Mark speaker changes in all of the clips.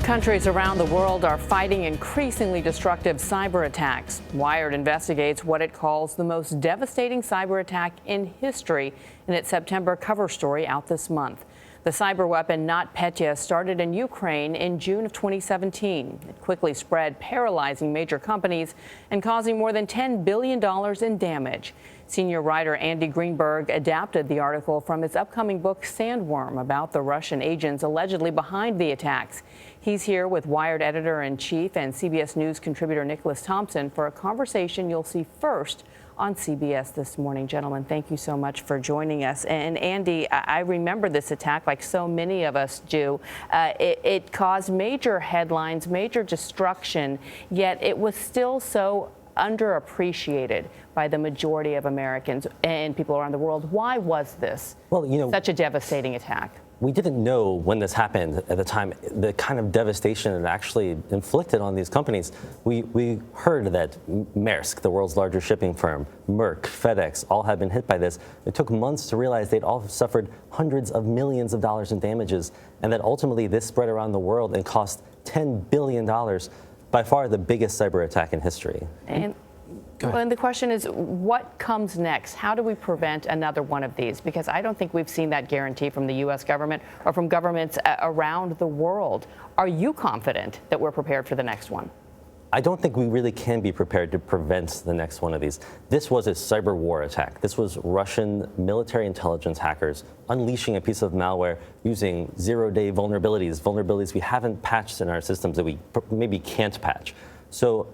Speaker 1: Countries around the world are fighting increasingly destructive cyber attacks. Wired investigates what it calls the most devastating cyber attack in history in its September cover story out this month. The cyber weapon NotPetya started in Ukraine in June of 2017. It quickly spread, paralyzing major companies and causing more than $10 billion in damage. Senior writer Andy Greenberg adapted the article from his upcoming book Sandworm about the Russian agents allegedly behind the attacks. He's here with Wired editor-in-chief and CBS News contributor Nicholas Thompson for a conversation you'll see first on CBS This Morning. Gentlemen, thank you so much for joining us. And Andy, I remember this attack like so many of us do. It caused major headlines, major destruction, yet it was still so underappreciated by the majority of Americans and people around the world. Why was this such a devastating attack?
Speaker 2: We didn't know when this happened at the time, the kind of devastation it actually inflicted on these companies. We heard that Maersk, the world's largest shipping firm, Merck, FedEx, all had been hit by this. It took months to realize they'd all suffered hundreds of millions of dollars in damages, and that ultimately this spread around the world and cost $10 billion, by far the biggest cyber attack in history.
Speaker 1: And the question is, what comes next? How do we prevent another one of these? Because I don't think we've seen that guarantee from the U.S. government or from governments around the world. Are you confident that we're prepared for the next one?
Speaker 2: I don't think we really can be prepared to prevent the next one of these. This was a cyber war attack. This was Russian military intelligence hackers unleashing a piece of malware using zero-day vulnerabilities we haven't patched in our systems that we maybe can't patch. So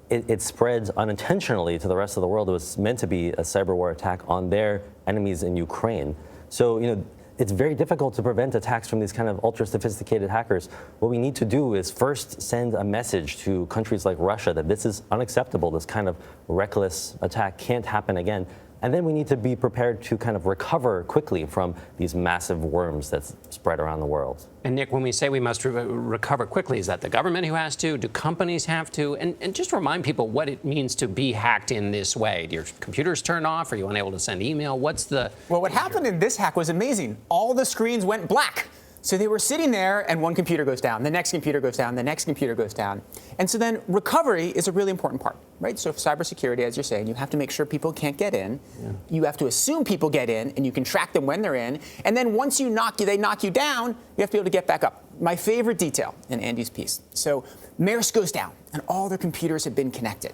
Speaker 2: it spreads unintentionally to the rest of the world. It was meant to be a cyber war attack on their enemies in Ukraine. So, it's very difficult to prevent attacks from these kind of ultra-sophisticated hackers. What we need to do is first send a message to countries like Russia that this is unacceptable. This kind of reckless attack can't happen again. And then we need to be prepared to kind of recover quickly from these massive worms that spread around the world.
Speaker 3: And Nick, when we say we must recover quickly, is that the government who has to? Do companies have to? And just remind people what it means to be hacked in this way. Do your computers turn off? Are you unable to send email? What's the...
Speaker 4: Well, what happened in this hack was amazing. All the screens went black. So they were sitting there, and one computer goes down, the next computer goes down, the next computer goes down. And so then recovery is a really important part, right? So for cybersecurity, as you're saying, you have to make sure people can't get in. Yeah. You have to assume people get in, and you can track them when they're in. And then once they knock you down, you have to be able to get back up. My favorite detail in Andy's piece. So Maersk goes down, and all their computers have been connected.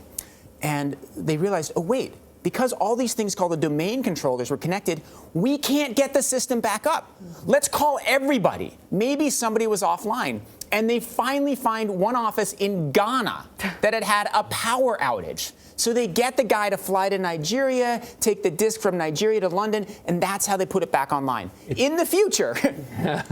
Speaker 4: And they realized, oh, wait. Because all these things called the domain controllers were connected, we can't get the system back up. Let's call everybody. Maybe somebody was offline. And they finally find one office in Ghana that had a power outage. So they get the guy to fly to Nigeria, take the disk from Nigeria to London, and that's how they put it back online. In the future,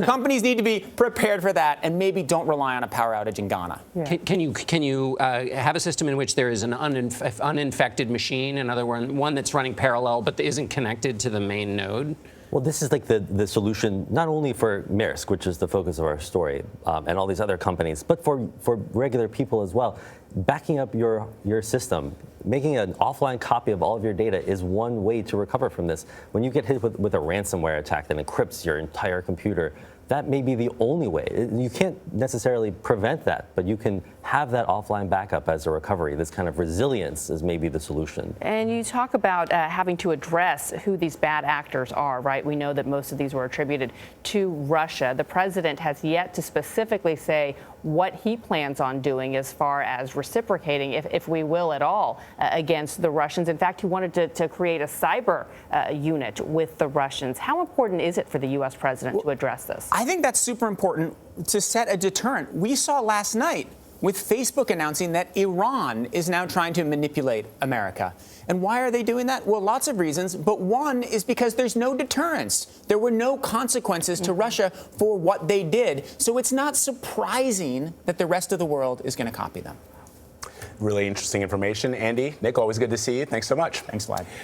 Speaker 4: companies need to be prepared for that and maybe don't rely on a power outage in Ghana.
Speaker 3: Yeah. Can you have a system in which there is an uninfected machine, another one that's running parallel but isn't connected to the main node?
Speaker 2: Well, this is like the solution not only for Maersk, which is the focus of our story, and all these other companies, but for regular people as well. Backing up your system, making an offline copy of all of your data is one way to recover from this. When you get hit with a ransomware attack that encrypts your entire computer, that may be the only way. You can't necessarily prevent that, but you can have that offline backup as a recovery. This kind of resilience is maybe the solution.
Speaker 1: And you talk about having to address who these bad actors are, right? We know that most of these were attributed to Russia. The president has yet to specifically say what he plans on doing as far as reciprocating, if we will at all, against the Russians. In fact, he wanted to create a cyber unit with the Russians. How important is it for the U.S. president to address this?
Speaker 4: I think that's super important to set a deterrent. We saw last night with Facebook announcing that Iran is now trying to manipulate America. And why are they doing that? Well, lots of reasons, but one is because there's no deterrence. There were no consequences to Russia for what they did. So it's not surprising that the rest of the world is going to copy them.
Speaker 5: Really interesting information. Andy, Nick, always good to see you. Thanks so much.
Speaker 4: Thanks a lot.